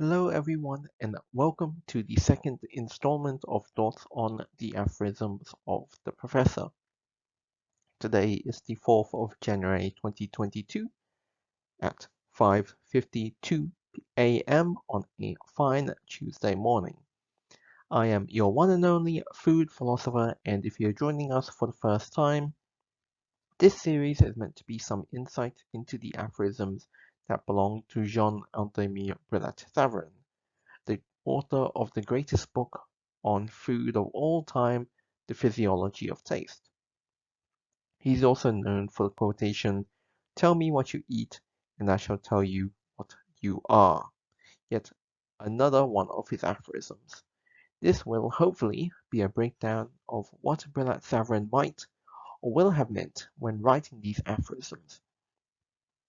Hello everyone and welcome to the second installment of Thoughts on the Aphorisms of the Professor. Today is the 4th of January 2022 at 5:52 a.m. on a fine Tuesday morning. I am your one and only food philosopher, and if you're joining us for the first time, this series is meant to be some insight into the aphorisms that belong to Jean-Anthony Brillat-Savarin, the author of the greatest book on food of all time, The Physiology of Taste. He's also known for the quotation, "Tell me what you eat, and I shall tell you what you are," yet another one of his aphorisms. This will hopefully be a breakdown of what Brillat-Savarin might or will have meant when writing these aphorisms,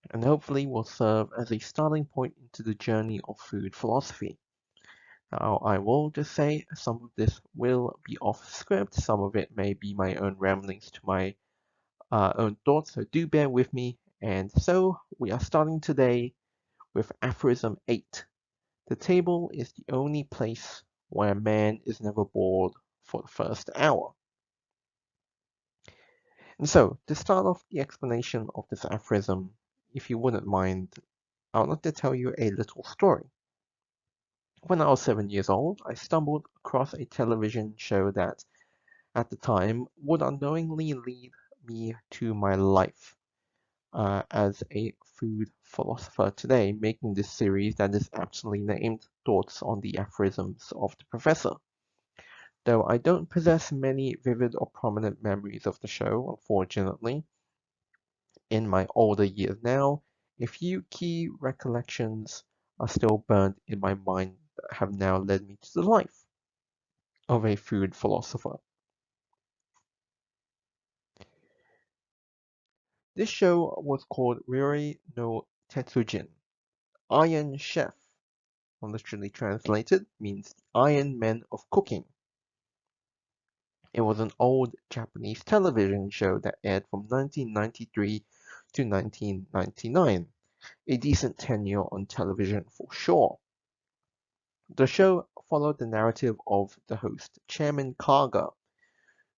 and hopefully will serve as a starting point into the journey of food philosophy. Now, I will just say some of this will be off script, some of it may be my own ramblings to my own thoughts, so do bear with me. And so, we are starting today with Aphorism 8. The table is the only place where man is never bored for the first hour. And so, to start off the explanation of this aphorism, if you wouldn't mind, I would like to tell you a little story. When I was 7 years old, I stumbled across a television show that at the time would unknowingly lead me to my life as a food philosopher today, making this series that is aptly named Thoughts on the Aphorisms of the Professor. Though I don't possess many vivid or prominent memories of the show, unfortunately, in my older years now, a few key recollections are still burned in my mind that have now led me to the life of a food philosopher. This show was called Ryori no Tetsujin, Iron Chef, literally translated, means Iron Men of Cooking. It was an old Japanese television show that aired from 1993 to 1999, a decent tenure on television for sure. The show followed the narrative of the host, Chairman Kaga,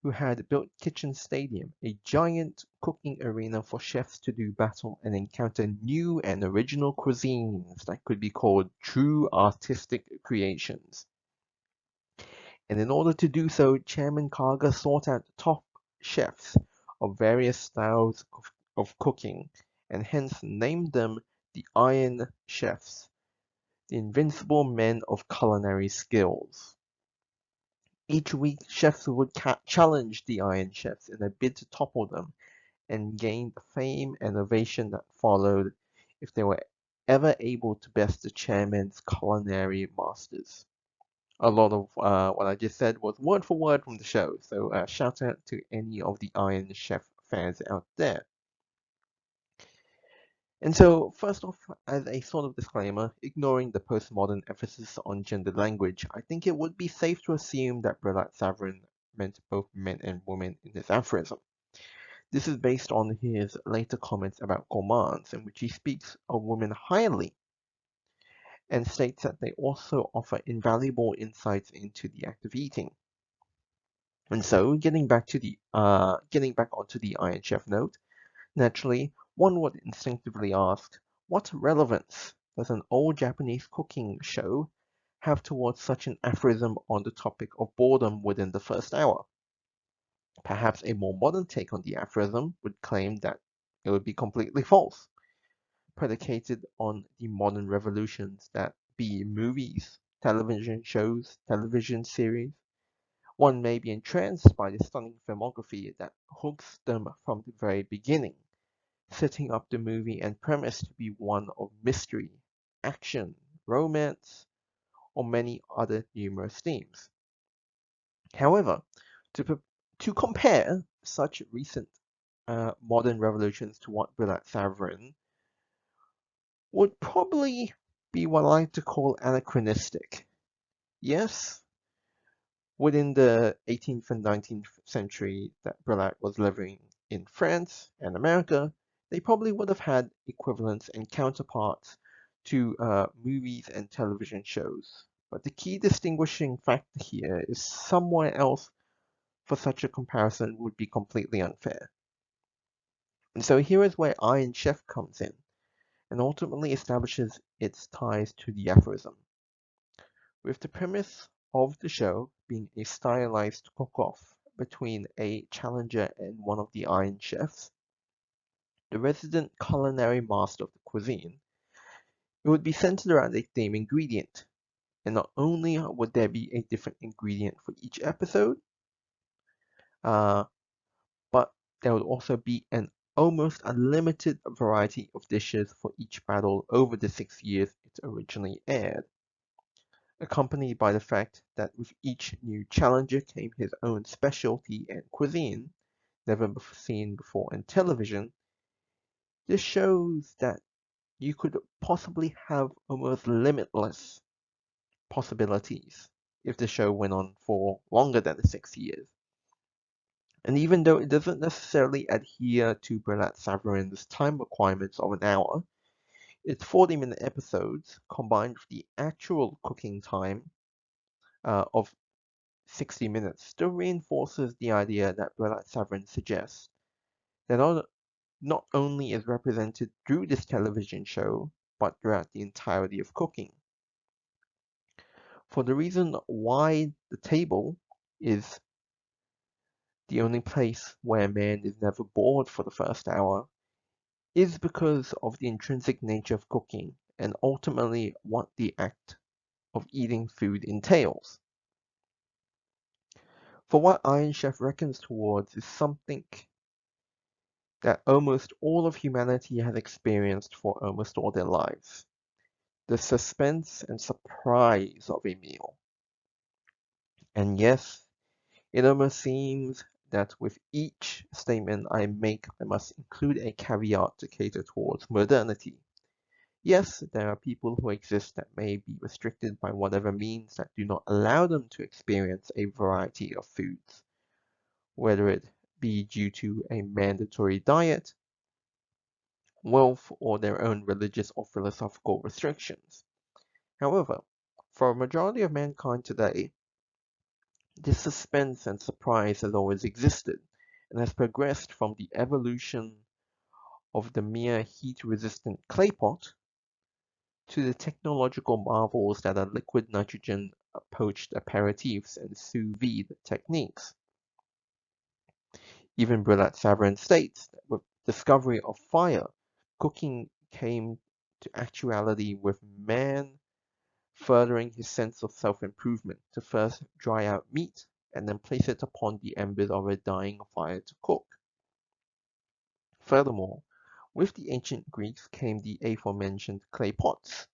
who had built Kitchen Stadium, a giant cooking arena for chefs to do battle and encounter new and original cuisines that could be called true artistic creations. And in order to do so, Chairman Kaga sought out top chefs of various styles of cooking, and hence named them the Iron Chefs, the invincible men of culinary skills. Each week, chefs would challenge the Iron Chefs in a bid to topple them, and gain the fame and ovation that followed if they were ever able to best the chairman's culinary masters. A lot of what I just said was word for word from the show, so shout out to any of the Iron Chef fans out there. And so, first off, as a sort of disclaimer, ignoring the postmodern emphasis on gendered language, I think it would be safe to assume that Brillat-Savarin meant both men and women in this aphorism. This is based on his later comments about gourmands, in which he speaks of women highly and states that they also offer invaluable insights into the act of eating. And so, getting back onto the Iron Chef note, naturally, one would instinctively ask, what relevance does an old Japanese cooking show have towards such an aphorism on the topic of boredom within the first hour? Perhaps a more modern take on the aphorism would claim that it would be completely false, predicated on the modern revolutions that be movies, television shows, television series. One may be entranced by the stunning filmography that hooks them from the very beginning, setting up the movie and premise to be one of mystery, action, romance, or many other numerous themes. However, to, to compare such recent modern revolutions to what Brillat-Savarin would probably be what I like to call anachronistic. Yes, within the 18th and 19th century that Brillat was living in France and America, they probably would have had equivalents and counterparts to movies and television shows. But the key distinguishing factor here is somewhere else for such a comparison would be completely unfair. And so here is where Iron Chef comes in and ultimately establishes its ties to the aphorism. With the premise of the show being a stylized cook-off between a challenger and one of the Iron Chefs, the resident culinary master of the cuisine, it would be centered around a theme ingredient. And not only would there be a different ingredient for each episode, uh, but there would also be an almost unlimited variety of dishes for each battle over the 6 years it originally aired, accompanied by the fact that with each new challenger came his own specialty and cuisine, never seen before in television. This shows that you could possibly have almost limitless possibilities if the show went on for longer than the 6 years. And even though it doesn't necessarily adhere to Brillat-Savarin's time requirements of an hour, its 40-minute episodes, combined with the actual cooking time of 60 minutes, still reinforces the idea that Brillat-Savarin suggests that not only is represented through this television show, but throughout the entirety of cooking. For the reason why the table is the only place where man is never bored for the first hour is because of the intrinsic nature of cooking and ultimately what the act of eating food entails. For what Iron Chef reckons towards is something that almost all of humanity has experienced for almost all their lives: the suspense and surprise of a meal. And yes, it almost seems that with each statement I make, I must include a caveat to cater towards modernity. Yes, there are people who exist that may be restricted by whatever means that do not allow them to experience a variety of foods, whether it be due to a mandatory diet, wealth, or their own religious or philosophical restrictions. However, for a majority of mankind today, this suspense and surprise has always existed and has progressed from the evolution of the mere heat-resistant clay pot to the technological marvels that are liquid nitrogen poached aperitifs and sous vide techniques. Even Brillat-Savarin states that with the discovery of fire, cooking came to actuality with man furthering his sense of self-improvement to first dry out meat and then place it upon the embers of a dying fire to cook. Furthermore, with the ancient Greeks came the aforementioned clay pots,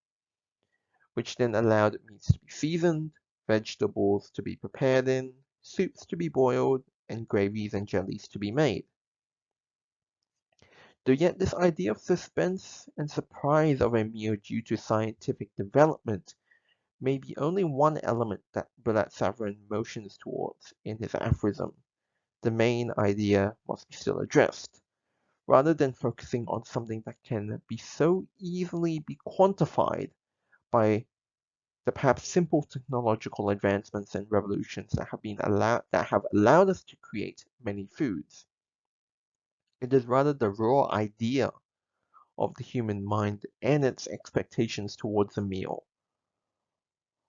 which then allowed meats to be seasoned, vegetables to be prepared in, soups to be boiled, and gravies and jellies to be made. Though yet this idea of suspense and surprise of a meal due to scientific development may be only one element that Brillat-Savarin motions towards in his aphorism, the main idea must be still addressed, rather than focusing on something that can be so easily be quantified by the perhaps simple technological advancements and revolutions that have allowed us to create many foods. It is rather the raw idea of the human mind and its expectations towards a meal.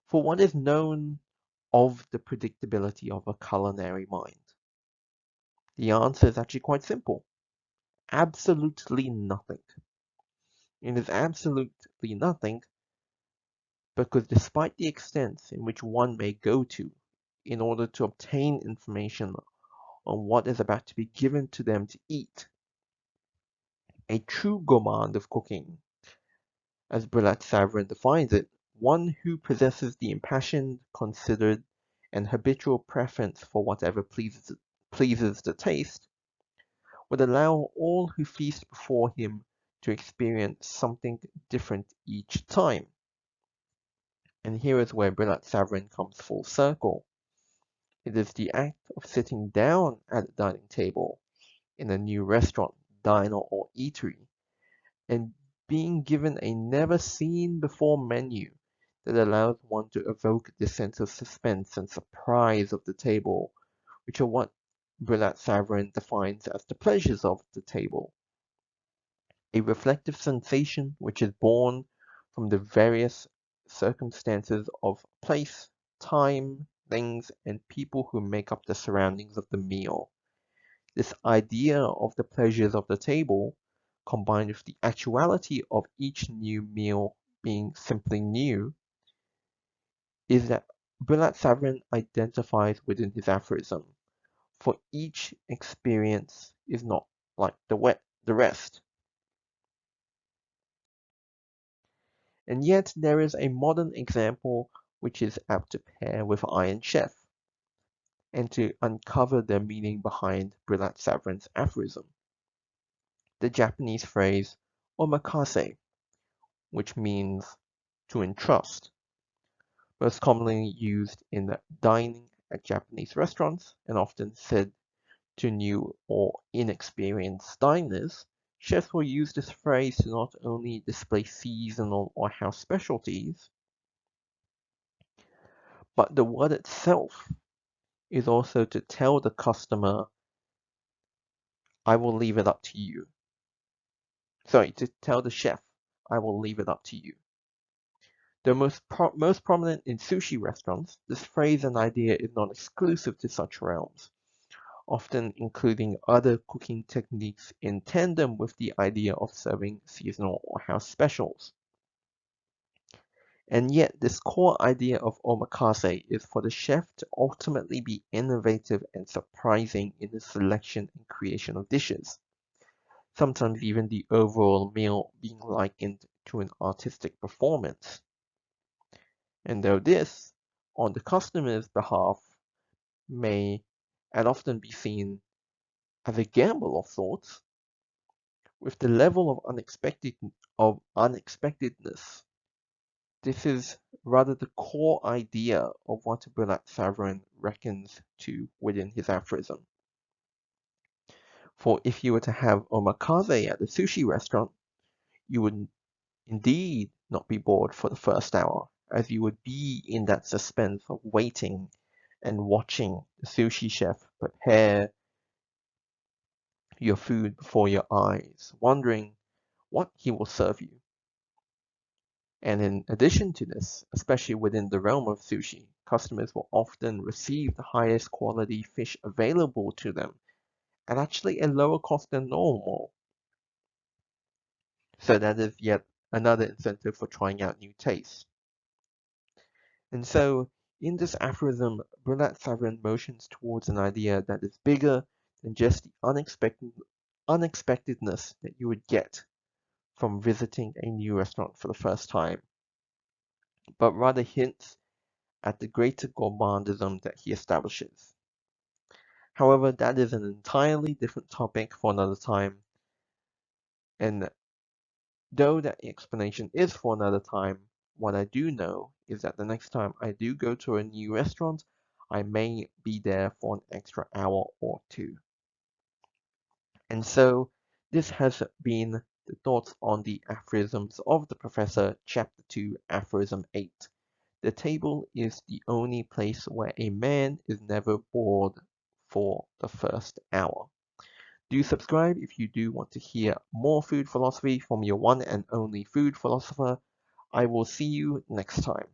For what is known of the predictability of a culinary mind? The answer is actually quite simple. Absolutely nothing. It is absolutely nothing because despite the extent in which one may go to in order to obtain information on what is about to be given to them to eat, a true gourmand of cooking, as Brillat-Savarin defines it, one who possesses the impassioned, considered, and habitual preference for whatever pleases the taste, would allow all who feast before him to experience something different each time. And here is where Brillat-Savarin comes full circle. It is the act of sitting down at a dining table in a new restaurant, diner, or eatery, and being given a never-seen-before menu that allows one to evoke the sense of suspense and surprise of the table, which are what Brillat-Savarin defines as the pleasures of the table. A reflective sensation which is born from the various circumstances of place, time, things, and people who make up the surroundings of the meal. This idea of the pleasures of the table, combined with the actuality of each new meal being simply new, is that Brillat-Savarin identifies within his aphorism, for each experience is not like the rest. And yet there is a modern example which is apt to pair with Iron Chef, and to uncover the meaning behind Brillat-Savarin's aphorism. The Japanese phrase omakase, which means to entrust, most commonly used in dining at Japanese restaurants and often said to new or inexperienced diners. Chefs will use this phrase to not only display seasonal or house specialties, but the word itself is also to tell the customer, I will leave it up to you. Sorry, to tell the chef, I will leave it up to you. Though most prominent in sushi restaurants, this phrase and idea is not exclusive to such realms, often including other cooking techniques in tandem with the idea of serving seasonal or house specials. And yet, this core idea of omakase is for the chef to ultimately be innovative and surprising in the selection and creation of dishes, sometimes even the overall meal being likened to an artistic performance. And though this, on the customer's behalf, may and often be seen as a gamble of sorts, with the level of unexpectedness, this is rather the core idea of what Brillat-Savarin reckons to within his aphorism. For if you were to have omakase at a sushi restaurant, you would indeed not be bored for the first hour, as you would be in that suspense of waiting and watching the sushi chef prepare your food before your eyes, wondering what he will serve you. And in addition to this, especially within the realm of sushi, customers will often receive the highest quality fish available to them at actually a lower cost than normal. So that is yet another incentive for trying out new tastes. And so, in this aphorism, Brillat-Savarin motions towards an idea that is bigger than just the unexpectedness that you would get from visiting a new restaurant for the first time, but rather hints at the greater gourmandism that he establishes. However, that is an entirely different topic for another time, and though that explanation is for another time, what I do know is that the next time I do go to a new restaurant, I may be there for an extra hour or two. And so, this has been the thoughts on the aphorisms of the Professor, Chapter 2, Aphorism 8. The table is the only place where a man is never bored for the first hour. Do subscribe if you do want to hear more food philosophy from your one and only food philosopher. I will see you next time.